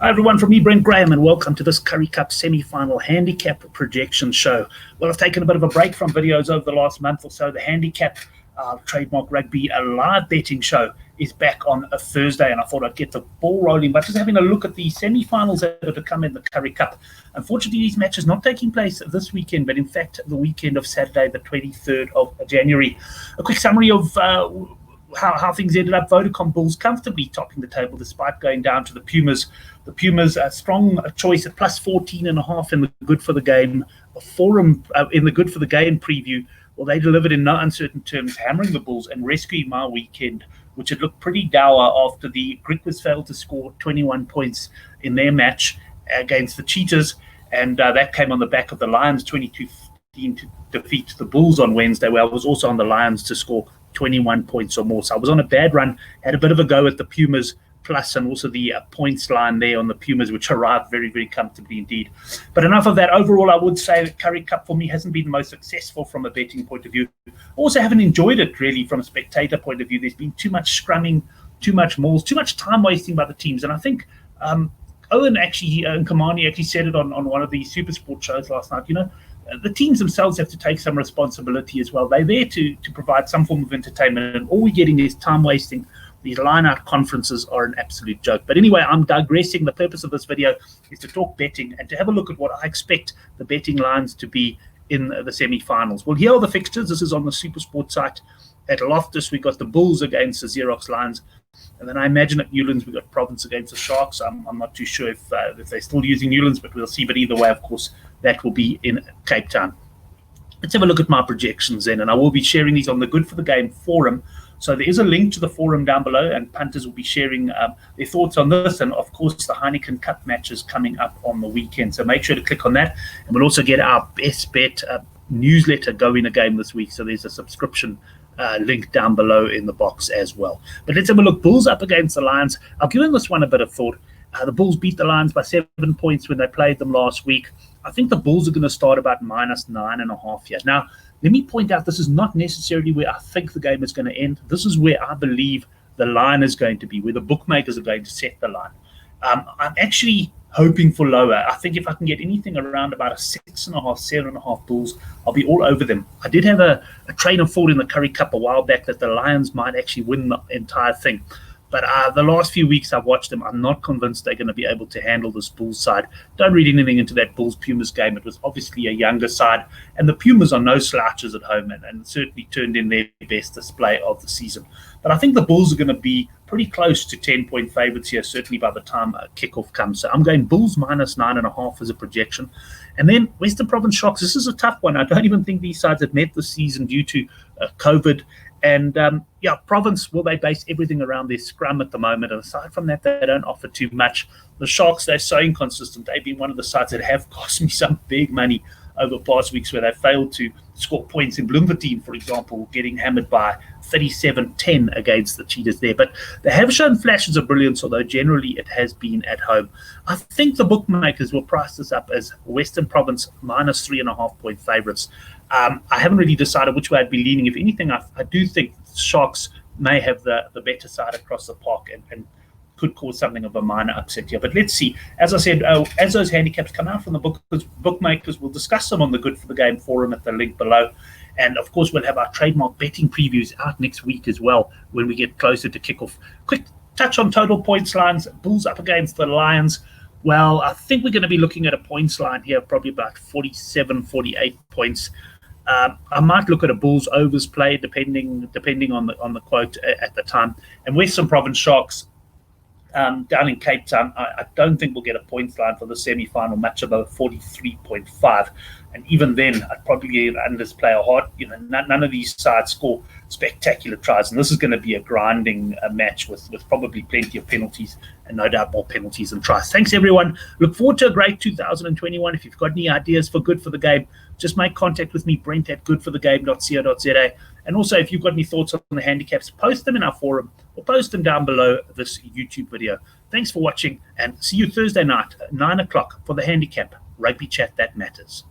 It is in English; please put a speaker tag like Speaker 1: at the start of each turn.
Speaker 1: Hi everyone, from me, Brent Graham, and welcome to this Currie Cup semi-final handicap projection show. Well, I've taken a bit of a break from videos over the last month or so. The handicap, trademark rugby, a live betting show is back on a Thursday, and I thought I'd get the ball rolling by just having a look at the semi-finals that have come in the Currie Cup. Unfortunately, these matches not taking place this weekend, but in fact the weekend of Saturday, the 23rd of January. A quick summary of how things ended up. Vodacom Bulls comfortably topping the table despite going down to the Pumas. The Pumas, a strong choice at plus 14.5 in the good for the game. A forum in the good for the game preview. Well, they delivered in no uncertain terms, hammering the Bulls and rescuing my weekend, which had looked pretty dour after the Griquas failed to score 21 points in their match against the Cheetahs. And that came on the back of the Lions 22-15 to defeat the Bulls on Wednesday, where I was also on the Lions to score 21 points or more. So I was on a bad run, had a bit of a go at the Pumas plus and also the points line there on the Pumas, which arrived very, very comfortably indeed. But enough of that. Overall, I would say the Currie Cup for me hasn't been the most successful from a betting point of view. Also haven't enjoyed it really from a spectator point of view. There's been too much scrumming, too much mauls, too much time wasting by the teams. And I think Owen actually, and Kamani actually said it on one of the Super Sport shows last night, the teams themselves have to take some responsibility as well. They're there to provide some form of entertainment, and all we're getting is time wasting. These line-out conferences are an absolute joke. But anyway, I'm digressing. The purpose of this video is to talk betting and to have a look at what I expect the betting lines to be in the semi-finals. Well, here are the fixtures. This is on the SuperSport site. At Loftus, we got the Bulls against the Xerox Lions. And then I imagine at Newlands, we got Province against the Sharks. I'm not too sure if they're still using Newlands, but we'll see. But either way, of course, that will be in Cape Town. Let's have a look at my projections then. And I will be sharing these on the Good for the Game forum. So there is a link to the forum down below, and punters will be sharing their thoughts on this. And, of course, the Heineken Cup matches coming up on the weekend. So make sure to click on that. And we'll also get our best bet newsletter going again this week. So there's a subscription link down below in the box as well. But let's have a look. Bulls up against the Lions. I've given this one a bit of thought. The Bulls beat the Lions by 7 points when they played them last week. I think the Bulls are going to start about minus 9.5 here. Now, let me point out, this is not necessarily where I think the game is going to end. This is where I believe the line is going to be, where the bookmakers are going to set the line. I'm actually hoping for lower. I think if I can get anything around about a 6.5, 7.5 Bulls, I'll be all over them. I did have a train of thought in the Currie Cup a while back that the Lions might actually win the entire thing. But the last few weeks I've watched them, I'm not convinced they're going to be able to handle this Bulls side. Don't read anything into that Bulls-Pumas game. It was obviously a younger side. And the Pumas are no slouches at home and certainly turned in their best display of the season. But I think the Bulls are going to be pretty close to 10-point favorites here, certainly by the time kickoff comes. So I'm going Bulls minus 9.5 as a projection. And then Western Province Sharks. This is a tough one. I don't even think these sides have met this season due to COVID. And, Province, well, they base everything around their scrum at the moment. And aside from that, they don't offer too much. The Sharks, they're so inconsistent. They've been one of the sides that have cost me some big money over past weeks where they failed to score points. In Bloemfontein, for example, getting hammered by 37-10 against the Cheetahs there. But they have shown flashes of brilliance, although generally it has been at home. I think the bookmakers will price this up as Western Province minus 3.5-point favorites. I haven't really decided which way I'd be leaning. If anything, I do think Sharks may have the better side across the park and could cause something of a minor upset here. But let's see. As I said, as those handicaps come out from the bookmakers, we'll discuss them on the Good for the Game forum at the link below. And, of course, we'll have our trademark betting previews out next week as well when we get closer to kickoff. Quick touch on total points lines. Bulls up against the Lions. Well, I think we're going to be looking at a points line here, probably about 47, 48 points. I might look at a Bulls overs play depending on the quote at the time. And Western Province Sharks down in Cape Town, I don't think we'll get a points line for the semi-final match above 43.5. And even then, I'd probably get unders play a hard. None of these sides score spectacular tries, and this is going to be a grinding match with probably plenty of penalties and no doubt more penalties than tries. Thanks, everyone. Look forward to a great 2021. If you've got any ideas for Good for the Game, just make contact with me, Brent at goodforthegame.co.za. And also, if you've got any thoughts on the handicaps, post them in our forum or post them down below this YouTube video. Thanks for watching, and see you Thursday night at 9 o'clock for the handicap Rugby Chat That Matters.